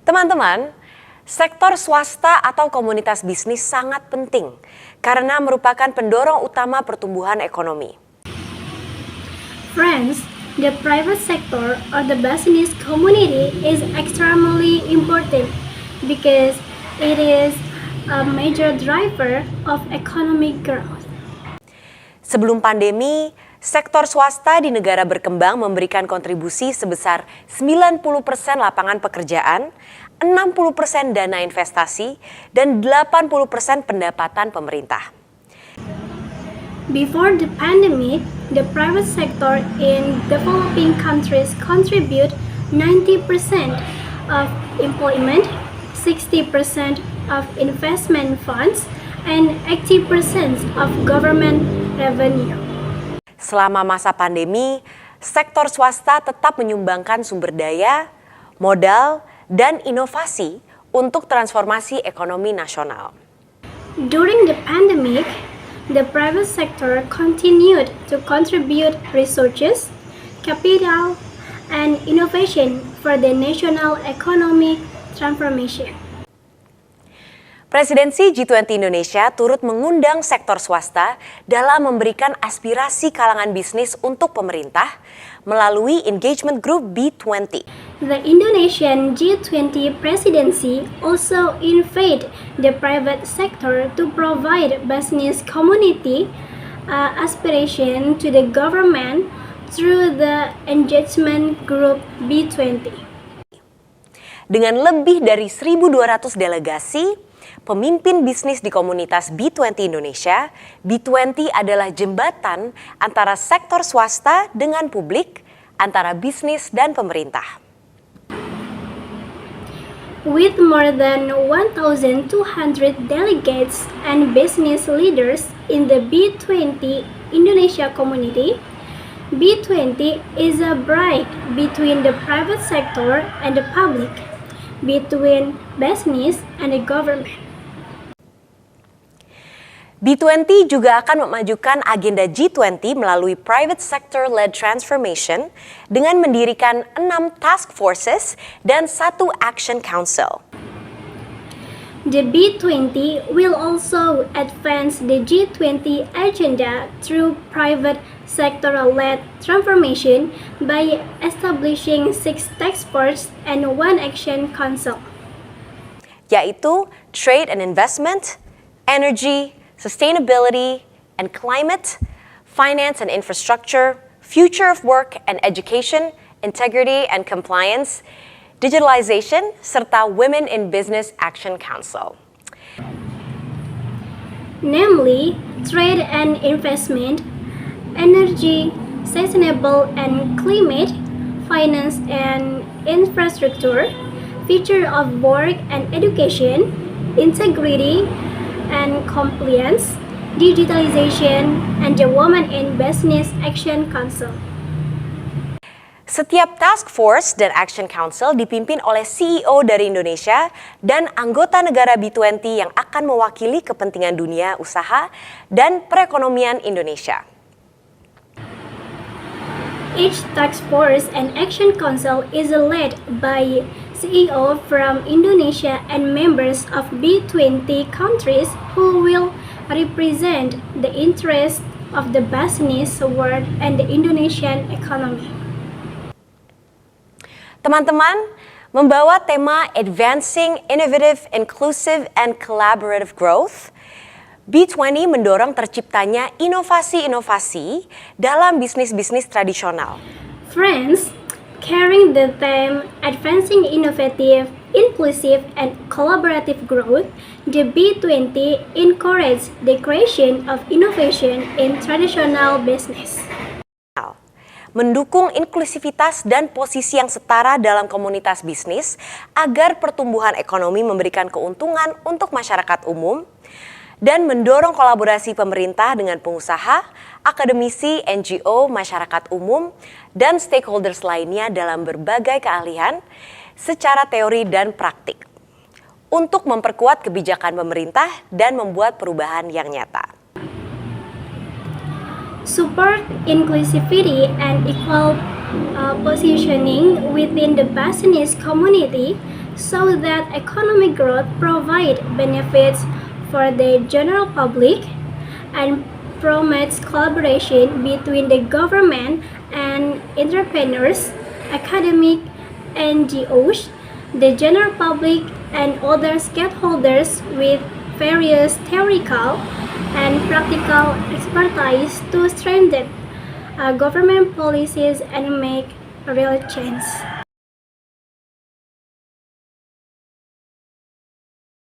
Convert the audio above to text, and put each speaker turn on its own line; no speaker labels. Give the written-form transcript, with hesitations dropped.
Teman-teman, sektor swasta atau komunitas bisnis sangat penting karena merupakan pendorong utama pertumbuhan ekonomi.
Friends, the private sector or the business community is extremely important because it is a major driver of economic growth.
Sebelum pandemi, sektor swasta di negara berkembang memberikan kontribusi sebesar 90% lapangan pekerjaan, 60% dana investasi, dan 80% pendapatan pemerintah.
Before the pandemic, the private sector in developing countries contribute 90% of employment, 60% of investment funds, and 80% of government revenue.
Selama masa pandemi, sektor swasta tetap menyumbangkan sumber daya, modal, dan inovasi untuk transformasi ekonomi nasional.
During the pandemic, the private sector continued to contribute resources, capital, and innovation for the national economic transformation.
Presidensi G20 Indonesia turut mengundang sektor swasta dalam memberikan aspirasi kalangan bisnis untuk pemerintah melalui engagement group B20.
The Indonesian G20 presidency also invite the private sector to provide business community aspiration to the government through the engagement group B20.
Dengan lebih dari 1.200 delegasi, pemimpin bisnis di komunitas B20 Indonesia, B20 adalah jembatan antara sektor swasta dengan publik, antara bisnis dan pemerintah.
With more than 1,200 delegates and business leaders in the B20 Indonesia community, B20 is a bridge between the private sector and the public, between business and the government.
B20 juga akan memajukan agenda G20 melalui private sector-led transformation dengan mendirikan 6 task forces dan 1 action council.
The B20 will also advance the G20 agenda through private sector-led transformation by establishing 6 task forces and 1 action council,
yaitu trade and investment, energy, sustainability and climate, finance and infrastructure, future of work and education, integrity and compliance, digitalization, serta Women in Business Action Council.
Namely, trade and investment, energy, sustainable and climate, finance and infrastructure, future of work and education, integrity and compliance, digitalization, and the Women in Business Action Council.
Setiap task force dan action council dipimpin oleh CEO dari Indonesia dan anggota negara B20 yang akan mewakili kepentingan dunia usaha dan perekonomian Indonesia.
Each task force and action council is led by CEO from Indonesia and members of B20 countries who will represent the interests of the business world and the Indonesian economy.
Teman-teman, membawa tema Advancing Innovative, Inclusive, and Collaborative Growth, B20 mendorong terciptanya inovasi-inovasi dalam bisnis-bisnis tradisional.
Friends, carrying the theme Advancing Innovative, Inclusive, and Collaborative Growth, the B20 encourages the creation of innovation in traditional business.
Mendukung inklusivitas dan posisi yang setara dalam komunitas bisnis agar pertumbuhan ekonomi memberikan keuntungan untuk masyarakat umum dan mendorong kolaborasi pemerintah dengan pengusaha, akademisi, NGO, masyarakat umum, dan stakeholders lainnya dalam berbagai keahlian secara teori dan praktik untuk memperkuat kebijakan pemerintah dan membuat perubahan yang nyata.
Support inclusivity and equal positioning within the business community so that economic growth provide benefits for the general public and promotes collaboration between the government and entrepreneurs, academic, NGOs, the general public, and other stakeholders with various theoretical and practical expertise to strengthen government policies and make real change.